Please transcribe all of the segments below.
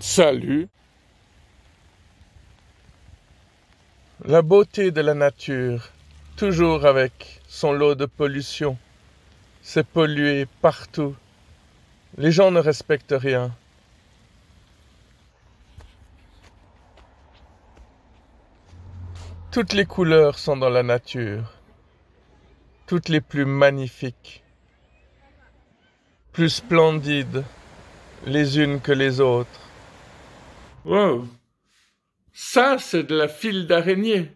Salut. La beauté de la nature, toujours avec son lot de pollution. C'est pollué partout. Les gens ne respectent rien. Toutes les couleurs sont dans la nature. Toutes les plus magnifiques. Plus splendides les unes que les autres. Wow. Ça, c'est de la file d'araignée.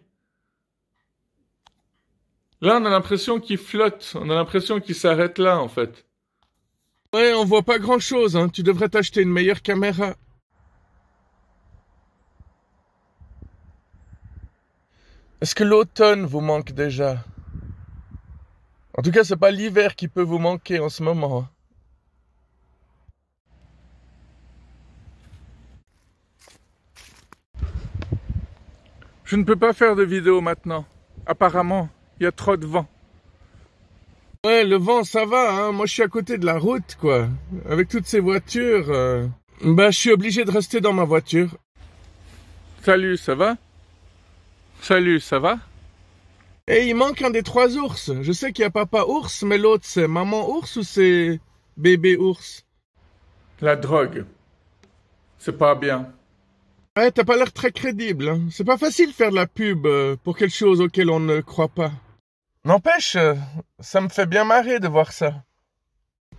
Là, on a l'impression qu'il flotte. On a l'impression qu'il s'arrête là, en fait. Ouais, on voit pas grand-chose, hein. Tu devrais t'acheter une meilleure caméra. Est-ce que l'automne vous manque déjà? En tout cas, c'est pas l'hiver qui peut vous manquer en ce moment. Je ne peux pas faire de vidéo maintenant. Apparemment, il y a trop de vent. Ouais, le vent, ça va, hein. Moi, je suis à côté de la route, quoi. Avec toutes ces voitures, je suis obligé de rester dans ma voiture. Salut, ça va? Salut, ça va? Et il manque un des 3 ours. Je sais qu'il y a papa ours, mais l'autre, c'est maman ours ou c'est bébé ours? La drogue. C'est pas bien. Ouais, t'as pas l'air très crédible, hein. C'est pas facile de faire de la pub pour quelque chose auquel on ne croit pas. N'empêche, ça me fait bien marrer de voir ça.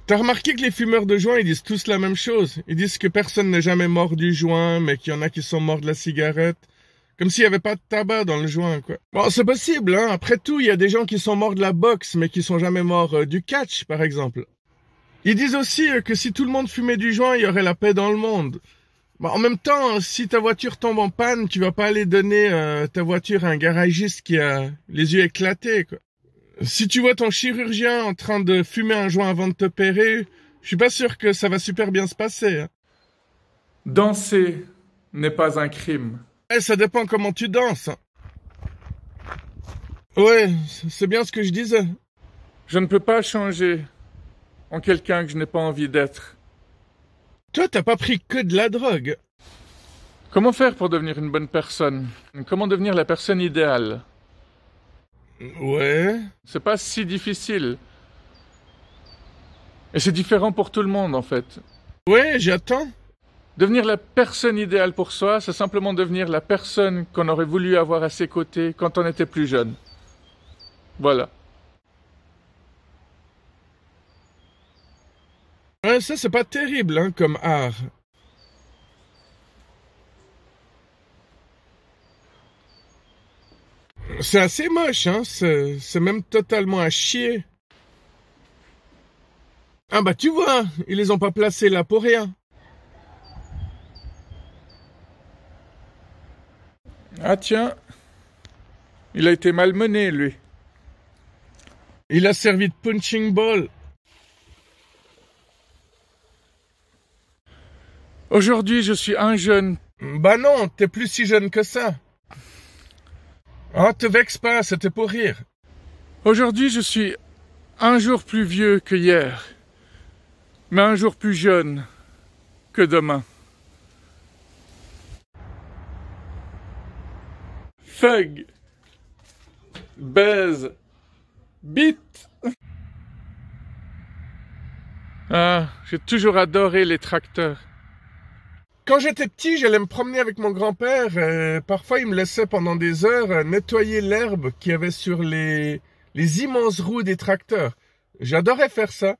T'as remarqué que les fumeurs de joint, ils disent tous la même chose. Ils disent que personne n'est jamais mort du joint, mais qu'il y en a qui sont morts de la cigarette. Comme s'il n'y avait pas de tabac dans le joint, quoi. Bon, c'est possible, hein. Après tout, il y a des gens qui sont morts de la boxe, mais qui sont jamais morts du catch, par exemple. Ils disent aussi que si tout le monde fumait du joint, il y aurait la paix dans le monde. Bon, en même temps, si ta voiture tombe en panne, tu vas pas aller donner ta voiture à un garagiste qui a les yeux éclatés, quoi. Si tu vois ton chirurgien en train de fumer un joint avant de t'opérer, je suis pas sûr que ça va super bien se passer, hein. Danser n'est pas un crime. Ouais, ça dépend comment tu danses. Ouais, c'est bien ce que je disais. Je ne peux pas changer en quelqu'un que je n'ai pas envie d'être. Toi, t'as pas pris que de la drogue. Comment faire pour devenir une bonne personne? Comment devenir la personne idéale? Ouais. C'est pas si difficile. Et c'est différent pour tout le monde, en fait. Ouais, j'attends. Devenir la personne idéale pour soi, c'est simplement devenir la personne qu'on aurait voulu avoir à ses côtés quand on était plus jeune. Voilà. Ouais, ça, c'est pas terrible, hein, comme art. C'est assez moche, hein, c'est même totalement à chier. Ah bah tu vois, ils les ont pas placés là pour rien. Ah tiens, il a été malmené, lui. Il a servi de punching ball. Aujourd'hui, je suis un jeune. Bah non, t'es plus si jeune que ça. Oh, te vexe pas, c'était pour rire. Aujourd'hui, je suis un jour plus vieux que hier, mais un jour plus jeune que demain. Thug, baise, beat. Ah, j'ai toujours adoré les tracteurs. Quand j'étais petit, j'allais me promener avec mon grand-père. Parfois, il me laissait pendant des heures nettoyer l'herbe qu'il y avait sur les immenses roues des tracteurs. J'adorais faire ça.